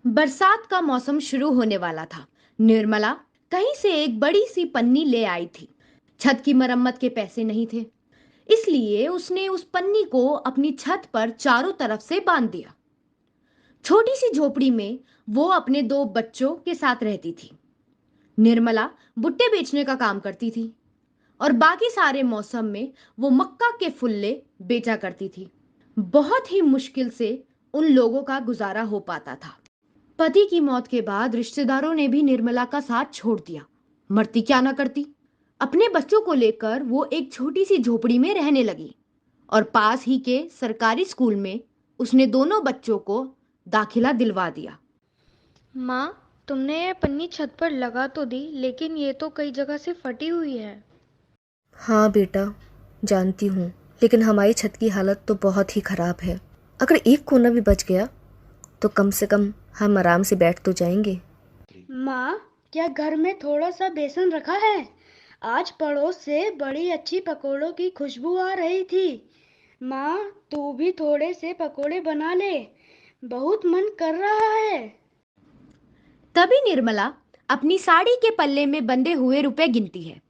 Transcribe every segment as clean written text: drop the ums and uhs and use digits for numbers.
बरसात का मौसम शुरू होने वाला था। निर्मला कहीं से एक बड़ी सी पन्नी ले आई थी। छत की मरम्मत के पैसे नहीं थे, इसलिए उसने उस पन्नी को अपनी छत पर चारों तरफ से बांध दिया। छोटी सी झोपड़ी में वो अपने दो बच्चों के साथ रहती थी। निर्मला भुट्टे बेचने का काम करती थी और बाकी सारे मौसम में वो मक्का के फुल्ले बेचा करती थी। बहुत ही मुश्किल से उन लोगों का गुजारा हो पाता था। पति की मौत के बाद रिश्तेदारों ने भी निर्मला का साथ छोड़ दिया। मरती क्या ना करती। अपने बच्चों को लेकर वो एक छोटी सी झोपड़ी में रहने लगी और पास ही के सरकारी स्कूल में उसने दोनों बच्चों को दाखिला दिलवा दिया। माँ, तुमने ये पन्नी छत पर लगा तो दी, लेकिन ये तो कई जगह से फटी हुई है। हाँ बेटा, जानती हूँ, लेकिन हमारी छत की हालत तो बहुत ही ख़राब है। अगर एक कोना भी बच गया तो कम से कम हम आराम से बैठ तो जाएंगे। माँ, क्या घर में थोड़ा सा बेसन रखा है? आज पड़ोस से बड़ी अच्छी पकोड़ों की खुशबू आ रही थी। माँ, तू भी थोड़े से पकोड़े बना ले, बहुत मन कर रहा है। तभी निर्मला अपनी साड़ी के पल्ले में बंधे हुए रुपए गिनती है।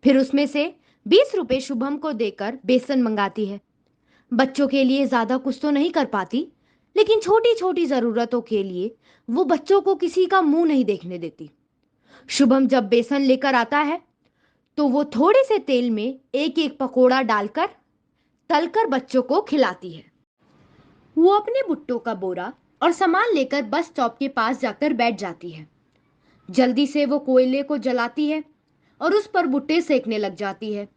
फिर उसमें से 20 रुपए शुभम को देकर बेसन मंगाती है। बच्चों के लिए ज्यादा कुछ तो नहीं कर पाती, लेकिन छोटी छोटी जरूरतों के लिए वो बच्चों को किसी का मुंह नहीं देखने देती। शुभम जब बेसन लेकर आता है तो वो थोड़े से तेल में एक एक पकोड़ा डालकर तलकर बच्चों को खिलाती है। वो अपने भुट्टो का बोरा और सामान लेकर बस स्टॉप के पास जाकर बैठ जाती है। जल्दी से वो कोयले को जलाती है और उस पर भुट्टे सेकने लग जाती है।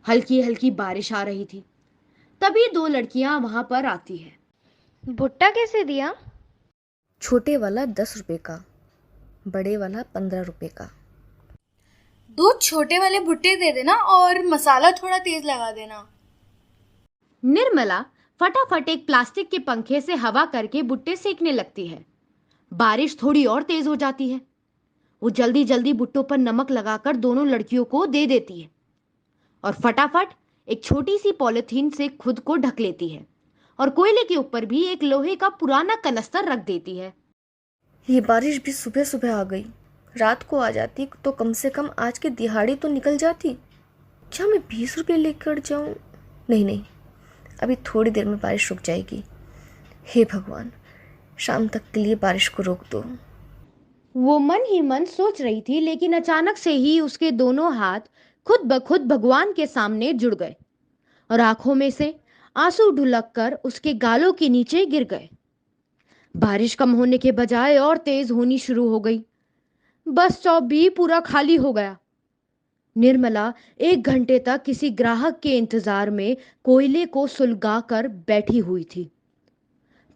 हल्की हल्की बारिश आ रही थी। तभी दो लड़कियां वहां पर आती है। भुट्टा कैसे दिया? छोटे वाला 10 रुपए का, बड़े वाला 15 रुपए का। दो छोटे वाले भुट्टे दे देना और मसाला थोड़ा तेज लगा देना। निर्मला फटाफट एक प्लास्टिक के पंखे से हवा करके भुट्टे सेकने लगती है। बारिश थोड़ी और तेज हो जाती है। वो जल्दी जल्दी भुट्टों पर नमक लगाकर दोनों लड़कियों को दे देती है और फटाफट एक छोटी सी पॉलिथीन से खुद को ढक लेती है और कोयले के ऊपर भी एक लोहे का पुराना कनस्तर रख देती है। ये बारिश भी सुबह सुबह आ गई। रात को आ जाती तो कम से कम आज की दिहाड़ी तो निकल जाती। क्या मैं 20 रुपए लेकर जाऊँ? नहीं नहीं, अभी थोड़ी देर में बारिश रुक जाएगी। हे भगवान, शाम तक के लिए बारिश को रोक दो। वो मन ही मन सोच रही थी, लेकिन अचानक से ही उसके दोनों हाथ खुद ब खुद भगवान के सामने जुड़ गए और आंखों में से आंसू ढुलक कर उसके गालों के नीचे गिर गए। बारिश कम होने के बजाय और तेज होनी शुरू हो गई। बस स्टॉप भी पूरा खाली हो गया। निर्मला 1 घंटे तक किसी ग्राहक के इंतजार में कोयले को सुलगाकर बैठी हुई थी।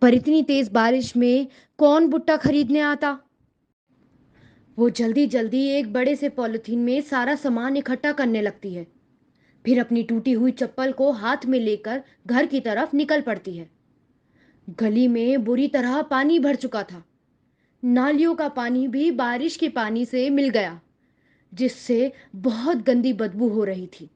पर इतनी तेज बारिश में कौन भुट्टा खरीदने आता। वो जल्दी जल्दी एक बड़े से पॉलिथीन में सारा सामान इकट्ठा करने लगती है। फिर अपनी टूटी हुई चप्पल को हाथ में लेकर घर की तरफ निकल पड़ती है। गली में बुरी तरह पानी भर चुका था। नालियों का पानी भी बारिश के पानी से मिल गया, जिससे बहुत गंदी बदबू हो रही थी।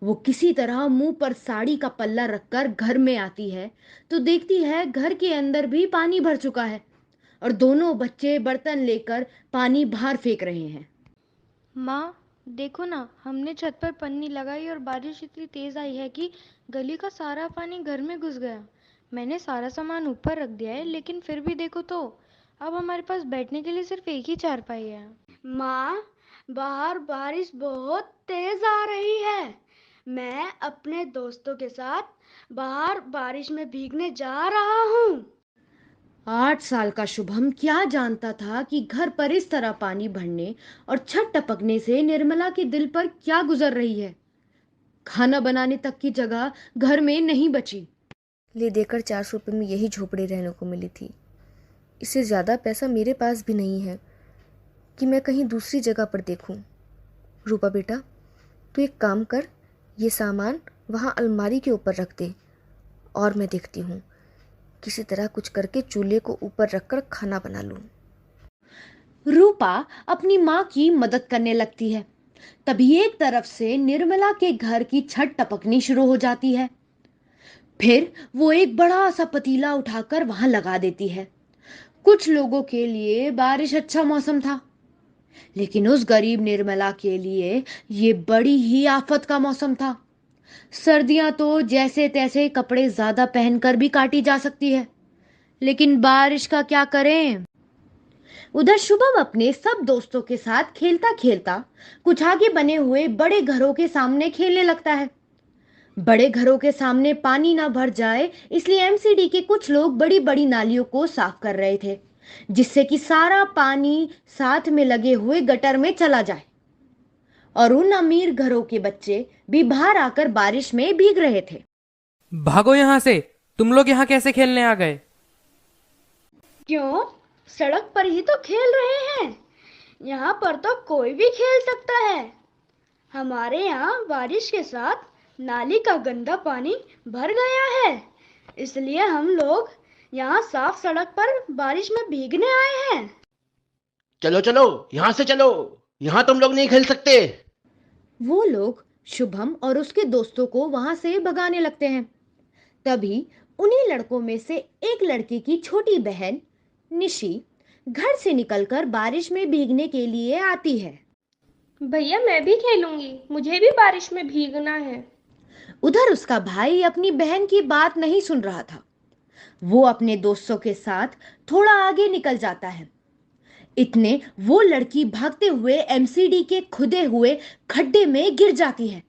वो किसी तरह मुंह पर साड़ी का पल्ला रखकर घर में आती है तो देखती है घर के अंदर भी पानी भर चुका है और दोनों बच्चे बर्तन लेकर पानी बाहर फेंक रहे हैं। माँ, देखो ना, हमने छत पर पन्नी लगाई और बारिश इतनी तेज आई है कि गली का सारा पानी घर में घुस गया। मैंने सारा सामान ऊपर रख दिया है, लेकिन फिर भी देखो तो अब हमारे पास बैठने के लिए सिर्फ एक ही चारपाई है। माँ, बाहर बारिश बहुत तेज आ रही है। मैं अपने दोस्तों के साथ बाहर बारिश में भीगने जा रहा हूँ। 8 साल का शुभम क्या जानता था कि घर पर इस तरह पानी भरने और छत टपकने से निर्मला के दिल पर क्या गुजर रही है। खाना बनाने तक की जगह घर में नहीं बची। ले देकर 400 रुपये में यही झोपड़ी रहने को मिली थी। इससे ज़्यादा पैसा मेरे पास भी नहीं है कि मैं कहीं दूसरी जगह पर देखूं। रूपा बेटा, तू एक काम कर, ये सामान वहाँ अलमारी के ऊपर रख दे और मैं देखती हूँ किसी तरह कुछ करके चूल्हे को ऊपर रखकर खाना बना लूँ। रूपा अपनी माँ की मदद करने लगती है। तभी एक तरफ से निर्मला के घर की छत टपकनी शुरू हो जाती है। फिर वो एक बड़ा सा पतीला उठाकर वहां लगा देती है कुछ लोगों के लिए बारिश अच्छा मौसम था, लेकिन उस गरीब निर्मला के लिए ये बड़ी ही आफत का मौसम था। सर्दियां तो जैसे तैसे कपड़े ज्यादा पहनकर भी काटी जा सकती है, लेकिन बारिश का क्या करें। उधर शुभम अपने सब दोस्तों के साथ खेलता खेलता कुछ आगे बने हुए बड़े घरों के सामने खेलने लगता है। बड़े घरों के सामने पानी ना भर जाए, इसलिए एमसीडी के कुछ लोग बड़ी बड़ी नालियों को साफ कर रहे थे, जिससे कि सारा पानी साथ में लगे हुए गटर में चला जाए। और उन अमीर घरों के बच्चे भी बाहर आकर बारिश में भीग रहे थे। भागो यहाँ से। तुम लोग यहाँ कैसे खेलने आ गए? क्यों? सड़क पर ही तो खेल रहे हैं। यहाँ पर तो कोई भी खेल सकता है। हमारे यहाँ बारिश के साथ नाली का गंदा पानी भर गया है, इसलिए हम लोग यहाँ साफ सड़क पर बारिश में भीगने आए हैं। चलो चलो, यहाँ से चलो, यहाँ तुम लोग नहीं खेल सकते। वो लोग शुभम और उसके दोस्तों को वहां से भगाने लगते हैं। तभी उन्हीं लड़कों में से एक लड़के की छोटी बहन निशी घर से निकलकर बारिश में भीगने के लिए आती है। भैया मैं भी खेलूंगी, मुझे भी बारिश में भीगना है। उधर उसका भाई अपनी बहन की बात नहीं सुन रहा था। वो अपने दोस्तों के साथ थोड़ा आगे निकल जाता है। इतने वो लड़की भागते हुए एमसीडी के खुदे हुए खड्डे में गिर जाती है।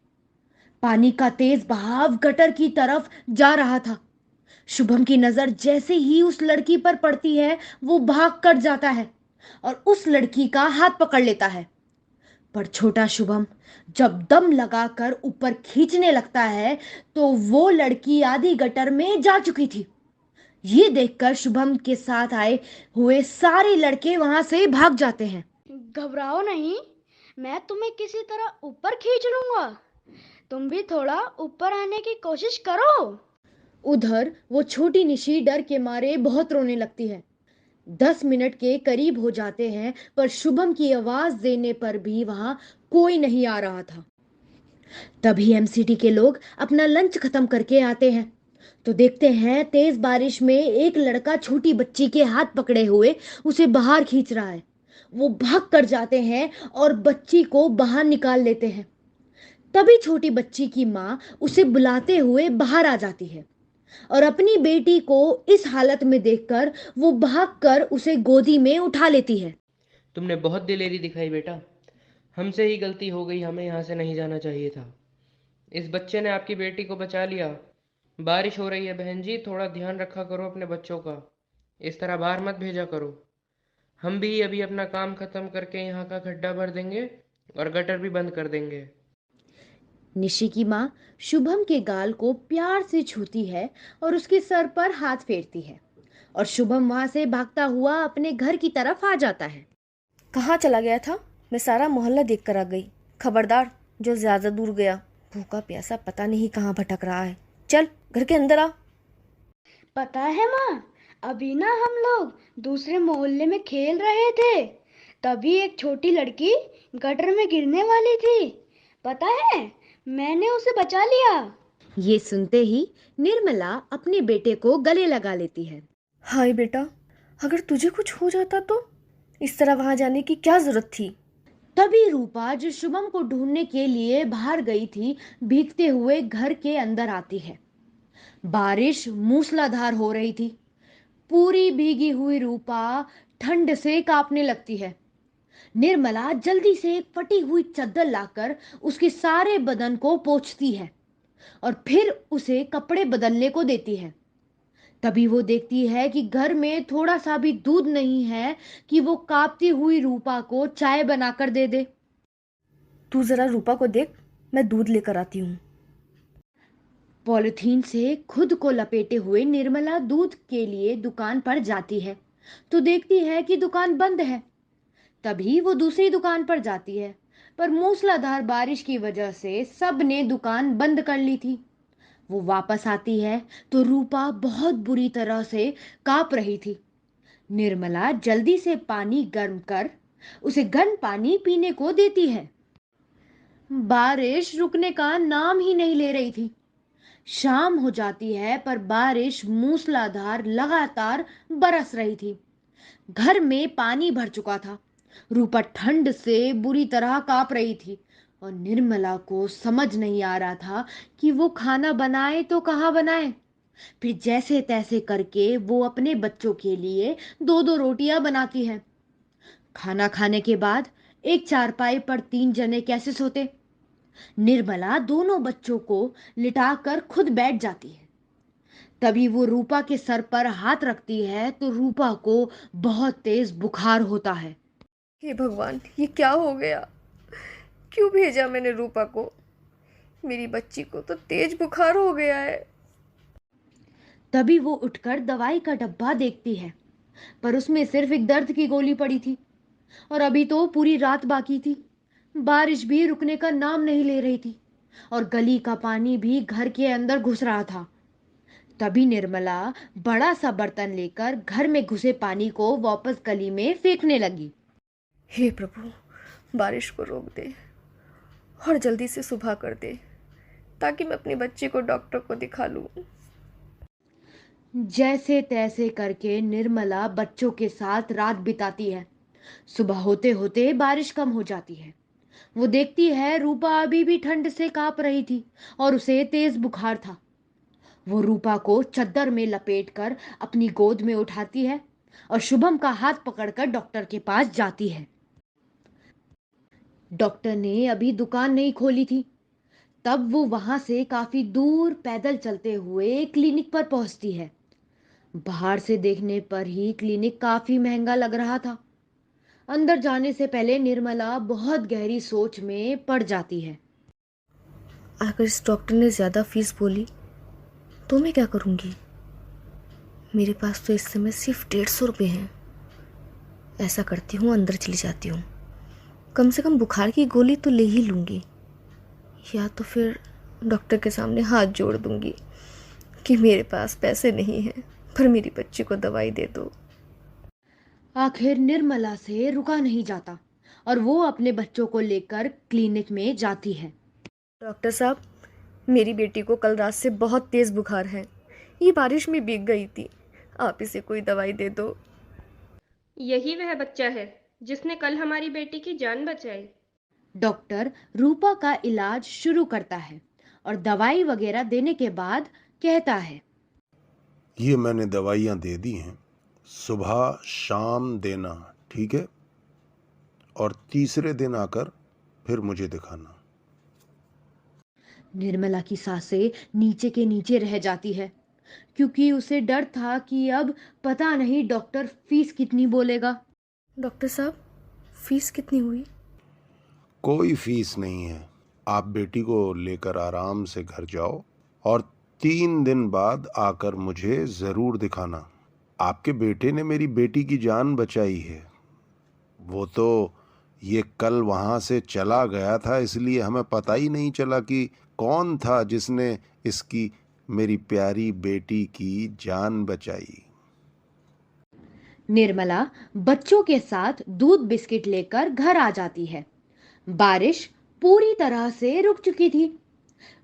पानी का तेज बहाव गटर की तरफ जा रहा था। शुभम की नजर जैसे ही उस लड़की पर पड़ती है, वो भाग कर जाता है और उस लड़की का हाथ पकड़ लेता है। पर छोटा शुभम जब दम लगाकर ऊपर खींचने लगता है, तो वो लड़की आधी गटर में जा चुकी थी। ये देखकर शुभम के साथ आए हुए सारे लड़के वहां से भाग जाते हैं। घबराओ नहीं, मैं तुम्हें किसी तरह ऊपर खींच लूंगा। तुम भी थोड़ा ऊपर आने की कोशिश करो। उधर वो छोटी निशी डर के मारे बहुत रोने लगती है। 10 मिनट के करीब हो जाते हैं, पर शुभम की आवाज देने पर भी वहां कोई नहीं आ रहा था। तभी एमसीडी के लोग अपना लंच खत्म करके आते हैं, तो देखते हैं तेज बारिश में एक लड़का छोटी बच्ची के हाथ पकड़े हुए उसे बाहर खींच रहा है। वो भाग कर जाते हैं और बच्ची को बाहर निकाल लेते हैं। तभी छोटी बच्ची की माँ उसे बुलाते हुए बाहर आ जाती है और अपनी बेटी को इस हालत में देखकर वो भागकर उसे गोदी में उठा लेती है। तुमने बहुत दिलेरी दिखाई बेटा। हमसे ही गलती हो गई, हमें यहाँ से नहीं जाना चाहिए था। इस बच्चे ने आपकी बेटी को बचा लिया। बारिश हो रही है बहन जी, थोड़ा ध्यान रखा करो अपने बच्चों का। इस तरह बाहर मत भेजा करो। हम भी अभी अपना काम खत्म करके यहाँ का खड्डा भर देंगे और गटर भी बंद कर देंगे। निशी की माँ शुभम के गाल को प्यार से छूती है और उसके सर पर हाथ फेरती है, और शुभम वहां से भागता हुआ अपने घर की तरफ आ जाता है। कहाँ चला गया था? मैं सारा मोहल्ला देख कर आ गई। खबरदार, जो ज़्यादा दूर गया भूखा प्यासा पता नहीं कहाँ भटक रहा है। चल घर के अंदर आ। पता है माँ, अभी ना हम लोग दूसरे मोहल्ले में खेल रहे थे, तभी एक छोटी लड़की गटर में गिरने वाली थी। पता है, मैंने उसे बचा लिया। ये सुनते ही निर्मला अपने बेटे को गले लगा लेती है। हाय बेटा, अगर तुझे कुछ हो जाता तो? इस तरह वहां जाने की क्या जरूरत थी? तभी रूपा, जो शुभम को ढूंढने के लिए बाहर गई थी, भीगते हुए घर के अंदर आती है। बारिश मूसलाधार हो रही थी। पूरी भीगी हुई रूपा ठंड से कांपने लगती है। निर्मला जल्दी से एक फटी हुई चादर लाकर उसके सारे बदन को पोंछती है और फिर उसे कपड़े बदलने को देती है। तभी वो देखती है कि घर में थोड़ा सा भी दूध नहीं है कि वो कांपती हुई रूपा को चाय बनाकर दे दे। तू जरा रूपा को देख, मैं दूध लेकर आती हूँ। पॉलिथीन से खुद को लपेटे हुए निर्मला दूध के लिए दुकान पर जाती है, तो देखती है कि दुकान बंद है। तभी वो दूसरी दुकान पर जाती है, पर मूसलाधार बारिश की वजह से सब ने दुकान बंद कर ली थी। वो वापस आती है तो रूपा बहुत बुरी तरह से कांप रही थी। निर्मला जल्दी से पानी गर्म कर उसे गर्म पानी पीने को देती है। बारिश रुकने का नाम ही नहीं ले रही थी। शाम हो जाती है, पर बारिश मूसलाधार लगातार बरस रही थी। घर में पानी भर चुका था। रूपा ठंड से बुरी तरह कांप रही थी और निर्मला को समझ नहीं आ रहा था कि वो खाना बनाए तो कहाँ बनाए। फिर जैसे तैसे करके वो अपने बच्चों के लिए दो दो रोटियां बनाती है। खाना खाने के बाद एक चारपाई पर 3 जने कैसे सोते। निर्मला दोनों बच्चों को लिटाकर खुद बैठ जाती है। तभी वो रूपा के सर पर हाथ रखती है तो रूपा को बहुत तेज बुखार होता है। हे भगवान, ये क्या हो गया? क्यों भेजा मैंने रूपा को? मेरी बच्ची को तो तेज बुखार हो गया है। तभी वो उठकर दवाई का डब्बा देखती है, पर उसमें सिर्फ एक दर्द की गोली पड़ी थी और अभी तो पूरी रात बाकी थी। बारिश भी रुकने का नाम नहीं ले रही थी और गली का पानी भी घर के अंदर घुस रहा था। तभी निर्मला बड़ा सा बर्तन लेकर घर में घुसे पानी को वापस गली में फेंकने लगी। हे प्रभु, बारिश को रोक दे और जल्दी से सुबह कर दे ताकि मैं अपने बच्चे को डॉक्टर को दिखा लूं। जैसे तैसे करके निर्मला बच्चों के साथ रात बिताती है। सुबह होते होते बारिश कम हो जाती है। वो देखती है रूपा अभी भी ठंड से कांप रही थी और उसे तेज बुखार था। वो रूपा को चद्दर में लपेटकर अपनी गोद में उठाती है और शुभम का हाथ पकड़कर डॉक्टर के पास जाती है। डॉक्टर ने अभी दुकान नहीं खोली थी। तब वो वहां से काफी दूर पैदल चलते हुए क्लिनिक पर पहुंचती है। बाहर से देखने पर ही क्लिनिक काफी महंगा लग रहा था। अंदर जाने से पहले निर्मला बहुत गहरी सोच में पड़ जाती है। अगर इस डॉक्टर ने ज़्यादा फीस बोली तो मैं क्या करूँगी? मेरे पास तो इस समय सिर्फ 150 रुपये हैं। ऐसा करती हूँ, अंदर चली जाती हूँ। कम से कम बुखार की गोली तो ले ही लूँगी, या तो फिर डॉक्टर के सामने हाथ जोड़ दूँगी कि मेरे पास पैसे नहीं हैं पर मेरी बच्ची को दवाई दे दो। आखिर निर्मला से रुका नहीं जाता और वो अपने बच्चों को लेकर क्लिनिक में जाती है। डॉक्टर साहब, मेरी बेटी को कल रात से बहुत तेज़ बुखार है। ये बारिश में भीग गई थी। आप इसे कोई दवाई दे दो। यही वह बच्चा है जिसने कल हमारी बेटी की जान बचाई। डॉक्टर रूपा का इलाज शुरू करता है और दवाई वगैरह देने के बाद कहता है, ये मैंने दवाइयाँ दे दी हैं, सुबह शाम देना, ठीक है? और तीसरे दिन आकर फिर मुझे दिखाना। निर्मला की सांसें नीचे के नीचे रह जाती है क्योंकि उसे डर था कि अब पता नहीं डॉक्टर फीस कितनी बोलेगा। डॉक्टर साहब, फीस कितनी हुई? कोई फीस नहीं है। आप बेटी को लेकर आराम से घर जाओ और 3 दिन बाद आकर मुझे ज़रूर दिखाना। आपके बेटे ने मेरी बेटी की जान बचाई है। वो तो ये कल वहाँ से चला गया था, इसलिए हमें पता ही नहीं चला कि कौन था जिसने इसकी मेरी प्यारी बेटी की जान बचाई। निर्मला बच्चों के साथ दूध बिस्किट लेकर घर आ जाती है। बारिश पूरी तरह से रुक चुकी थी।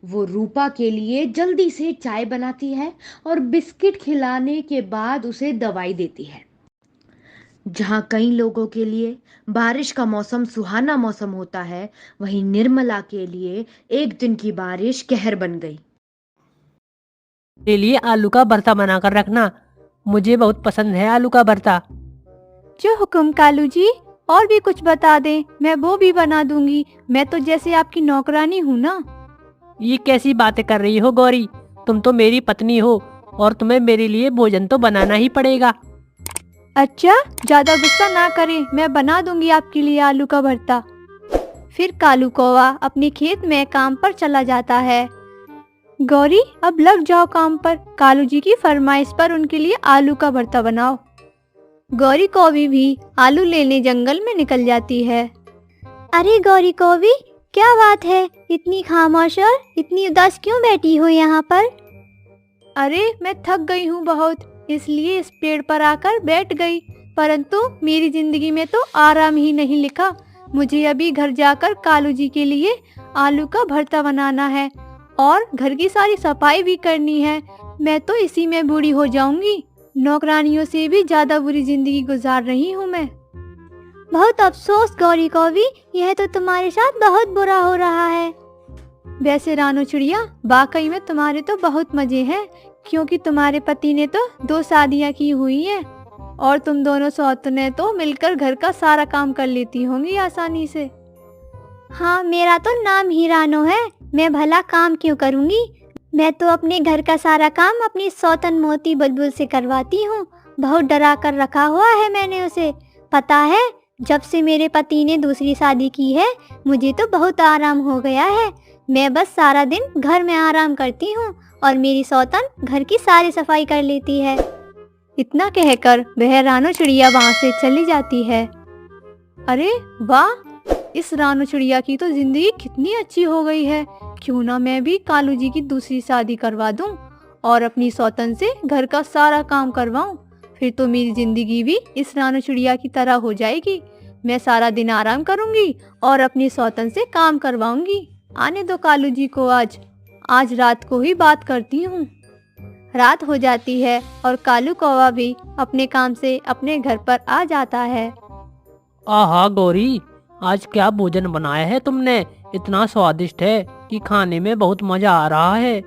वो रूपा के लिए जल्दी से चाय बनाती है और बिस्किट खिलाने के बाद उसे दवाई देती है। जहां कई लोगों के लिए बारिश का मौसम सुहाना मौसम होता है, वहीं निर्मला के लिए एक दिन की बारिश कहर बन गई। मेरे लिए आलू का भरता बनाकर रखना, मुझे बहुत पसंद है आलू का भरता। जो हुक्म कालू जी, और भी कुछ बता दें, मैं वो भी बना दूंगी। मैं तो जैसे आपकी नौकरानी हूँ ना। ये कैसी बातें कर रही हो गौरी? तुम तो मेरी पत्नी हो और तुम्हें मेरे लिए भोजन तो बनाना ही पड़ेगा। अच्छा, ज्यादा गुस्सा ना करें, मैं बना दूंगी आपके लिए आलू का भरता। फिर कालू कौवा अपने खेत में काम पर चला जाता है। गौरी, अब लग जाओ काम पर। कालू जी की फरमाइश पर उनके लिए आलू का भरता बनाओ। गौरी कौवी भी आलू लेने जंगल में निकल जाती है। अरे गौरी कौवी, क्या बात है, इतनी खामोश और इतनी उदास क्यों बैठी हो यहाँ पर? अरे मैं थक गई हूँ बहुत, इसलिए इस पेड़ पर आकर बैठ गई। परंतु मेरी जिंदगी में तो आराम ही नहीं लिखा। मुझे अभी घर जाकर कालू जी के लिए आलू का भरता बनाना है और घर की सारी सफाई भी करनी है। मैं तो इसी में बूढ़ी हो जाऊंगी। नौकरानियों से भी ज्यादा बुरी जिंदगी गुजार रही हूँ मैं। बहुत अफसोस गौरी कौवी, यह तो तुम्हारे साथ बहुत बुरा हो रहा है। वैसे रानो चिड़िया, वाकई में तुम्हारे तो बहुत मजे हैं, क्योंकि तुम्हारे पति ने तो 2 शादियां की हुई हैं और तुम दोनों सौतने तो मिलकर घर का सारा काम कर लेती होंगी आसानी से। हाँ, मेरा तो नाम ही रानो है, मैं भला काम क्यों करूँगी। मैं तो अपने घर का सारा काम अपनी सौतन मोती बुलबुल से करवाती हूँ। बहुत डरा कर रखा हुआ है मैंने उसे। पता है, जब से मेरे पति ने दूसरी शादी की है, मुझे तो बहुत आराम हो गया है। मैं बस सारा दिन घर में आराम करती हूँ और मेरी सौतन घर की सारी सफाई कर लेती है। इतना कहकर वह रानो चिड़िया वहाँ से चली जाती है। अरे वाह, इस रानो चिड़िया की तो जिंदगी कितनी अच्छी हो गई है। क्यों ना मैं भी कालू जी की दूसरी शादी करवा दूं और अपनी सौतन से घर का सारा काम करवाऊं। फिर तो मेरी जिंदगी भी इस रानो चिड़िया की तरह हो जाएगी। मैं सारा दिन आराम करूंगी और अपनी सौतन से काम करवाऊंगी। आने दो कालू जी को, आज रात को ही बात करती हूँ। रात हो जाती है और कालू कौवा भी अपने काम से अपने घर पर आ जाता है। आहा गौरी, आज क्या भोजन बनाया है तुमने? इतना स्वादिष्ट है कि खाने में बहुत मजा आ रहा है।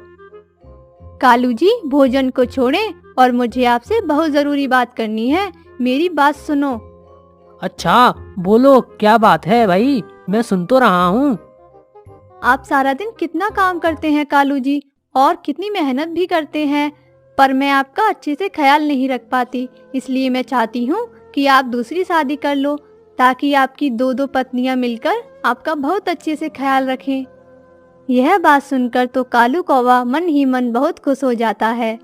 कालू जी, भोजन को छोड़ें और मुझे आपसे बहुत जरूरी बात करनी है। मेरी बात सुनो। अच्छा बोलो, क्या बात है भाई, मैं सुन तो रहा हूँ। आप सारा दिन कितना काम करते हैं कालू जी, और कितनी मेहनत भी करते हैं, पर मैं आपका अच्छे से ख्याल नहीं रख पाती। इसलिए मैं चाहती हूँ कि आप दूसरी शादी कर लो, ताकि आपकी 2 पत्नियां मिलकर आपका बहुत अच्छे से ख्याल रखें। यह बात सुनकर तो कालू कौवा मन ही मन बहुत खुश हो जाता है।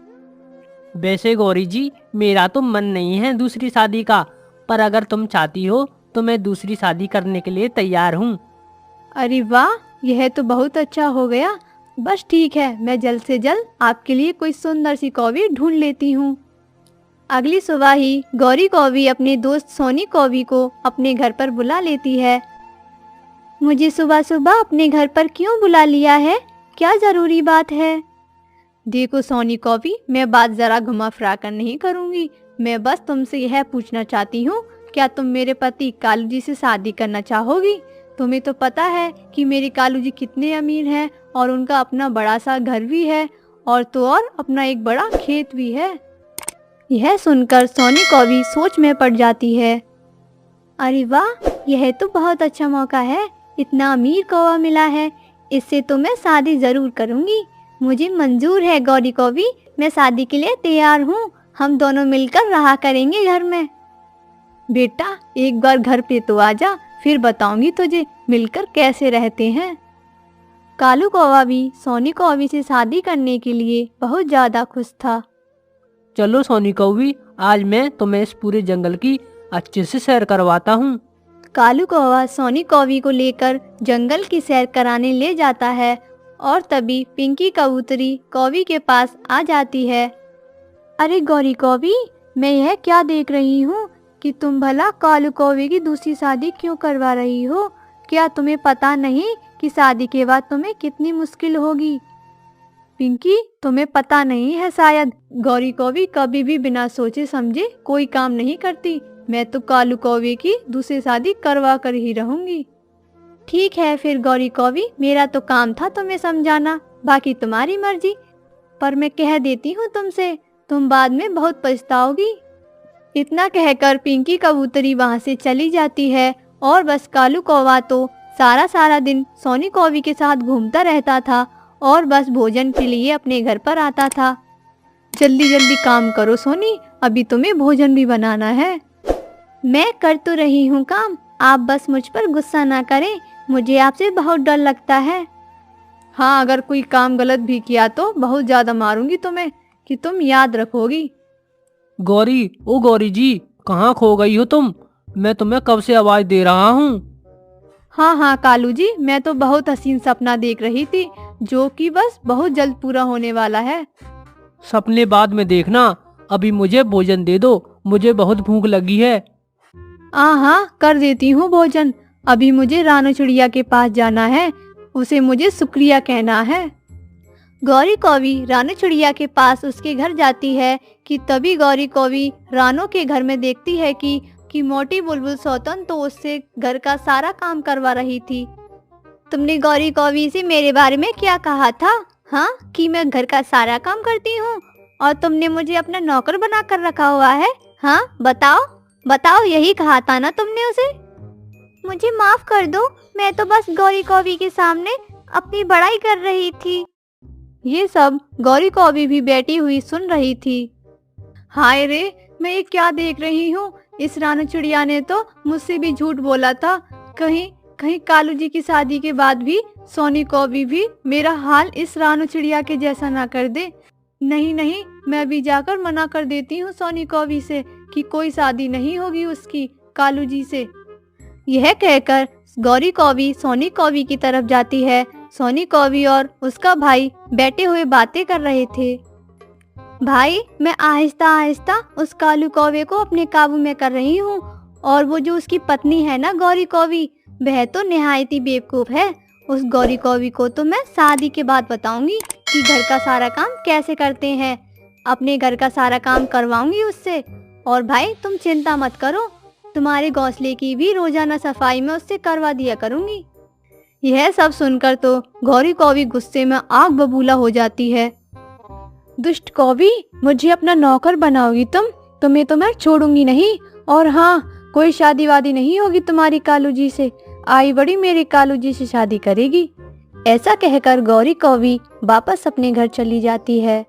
वैसे गौरी जी, मेरा तो मन नहीं है दूसरी शादी का, पर अगर तुम चाहती हो तो मैं दूसरी शादी करने के लिए तैयार हूँ। अरे वाह, यह तो बहुत अच्छा हो गया। बस ठीक है, मैं जल्द से जल्द आपके लिए कोई सुंदर सी कौवी ढूंढ लेती हूँ। अगली सुबह ही गौरी कौवी अपने दोस्त सोनी कौवी को अपने घर पर बुला लेती है। मुझे सुबह सुबह अपने घर पर क्यों बुला लिया है? क्या जरूरी बात है? देखो सोनी कौवी, मैं बात जरा घुमा फिरा कर नहीं करूँगी। मैं बस तुमसे यह पूछना चाहती हूँ, क्या तुम मेरे पति कालू जी से शादी करना चाहोगी? तुम्हें तो पता है कि मेरे कालू जी कितने अमीर हैं और उनका अपना बड़ा सा घर भी है, और तो और अपना एक बड़ा खेत भी है। यह सुनकर सोनी कौवी सोच में पड़ जाती है। अरे वाह, यह तो बहुत अच्छा मौका है। इतना अमीर कौवा मिला है, इससे तो मैं शादी जरूर करूंगी। मुझे मंजूर है गौरी कौवी, मैं शादी के लिए तैयार हूँ। हम दोनों मिलकर रहा करेंगे घर में। बेटा, एक बार घर पे तो आजा, फिर बताऊंगी तुझे मिलकर कैसे रहते हैं। कालू कौवा भी सोनी कौवी से शादी करने के लिए बहुत ज्यादा खुश था। चलो सोनी कौवी, आज मैं तुम्हें इस पूरे जंगल की अच्छे से सैर करवाता हूँ। कालू कौवा सोनी कौवी को लेकर जंगल की सैर कराने ले जाता है, और तभी पिंकी कबूतरी कौवी के पास आ जाती है। अरे गौरी कौवी, मैं यह क्या देख रही हूँ कि तुम भला कालू कौवे की दूसरी शादी क्यों करवा रही हो? क्या तुम्हें पता नहीं कि शादी के बाद तुम्हें कितनी मुश्किल होगी? पिंकी, तुम्हें पता नहीं है शायद, गौरी कौवी कभी भी बिना सोचे समझे कोई काम नहीं करती। मैं तो कालू कौवे की दूसरी शादी करवा कर ही रहूंगी। ठीक है फिर गौरी कौवी, मेरा तो काम था तुम्हें समझाना, बाकी तुम्हारी मर्जी। पर मैं कह देती हूँ तुमसे, तुम बाद में बहुत पछताओगी। इतना कहकर पिंकी कबूतरी वहाँ से चली जाती है, और बस कालू कौवा तो सारा दिन सोनी कौवी के साथ घूमता रहता था और बस भोजन के लिए अपने घर पर आता था। जल्दी जल्दी काम करो सोनी, अभी तुम्हें भोजन भी बनाना है। मैं कर तो रही हूँ काम, आप बस मुझ पर गुस्सा ना करें, मुझे आपसे बहुत डर लगता है। हाँ, अगर कोई काम गलत भी किया तो बहुत ज्यादा मारूंगी तुम्हें, कि तुम याद रखोगी। गौरी, ओ गौरी जी, कहाँ खो गई हो तुम? मैं तुम्हें कब से आवाज दे रहा हूँ। हाँ कालू जी, मैं तो बहुत हसीन सपना देख रही थी, जो कि बस बहुत जल्द पूरा होने वाला है। सपने बाद में देखना, अभी मुझे भोजन दे दो, मुझे बहुत भूख लगी है। हाँ, कर देती हूँ भोजन। अभी मुझे रानो चिड़िया के पास जाना है, उसे मुझे शुक्रिया कहना है। गौरी कौवी रानू चिड़िया के पास उसके घर जाती है कि तभी गौरी कौवी रानू के घर में देखती है कि मोटी बुलबुल सौतन तो उससे घर का सारा काम करवा रही थी। तुमने गौरी कौवी से मेरे बारे में क्या कहा था? हाँ, कि मैं घर का सारा काम करती हूँ और तुमने मुझे अपना नौकर बना कर रखा हुआ है। हाँ, बताओ बताओ, यही कहा था ना तुमने उसे? मुझे माफ कर दो, मैं तो बस गौरी कौवी के सामने अपनी बड़ाई कर रही थी। ये सब गौरी कौवी भी बैठी हुई सुन रही थी। हाय रे, मैं ये क्या देख रही हूँ? इस रानू चिड़िया ने तो मुझसे भी झूठ बोला था। कहीं कालू जी की शादी के बाद भी सोनी कौवी भी मेरा हाल इस रानू चिड़िया के जैसा ना कर दे। नहीं नहीं, मैं भी जाकर मना कर देती हूँ सोनी कौवी से कि कोई शादी नहीं होगी उसकी कालू जी से। यह कहकर गौरी कौवी सोनी कौवी की तरफ जाती है। सोनी कौवी और उसका भाई बैठे हुए बातें कर रहे थे। भाई, मैं आहिस्ता आहिस्ता उस कालू कौवे को अपने काबू में कर रही हूँ, और वो जो उसकी पत्नी है ना गौरी कौवी, वह तो निहायत ही बेवकूफ है। उस गौरी कौवी को तो मैं शादी के बाद बताऊंगी कि घर का सारा काम कैसे करते हैं। अपने घर का सारा काम करवाऊंगी उससे। और भाई, तुम चिंता मत करो, तुम्हारे घोंसले की भी रोजाना सफाई में उससे करवा दिया करूंगी। यह सब सुनकर तो गौरी कौवी गुस्से में आग बबूला हो जाती है। दुष्ट कौवी, मुझे अपना नौकर बनाओगी तुम? तुम्हें तो मैं छोड़ूंगी नहीं। और हाँ, कोई शादी वादी नहीं होगी तुम्हारी कालू जी से। आई बड़ी मेरे कालू जी से शादी करेगी। ऐसा कहकर गौरी कौवी वापस अपने घर चली जाती है।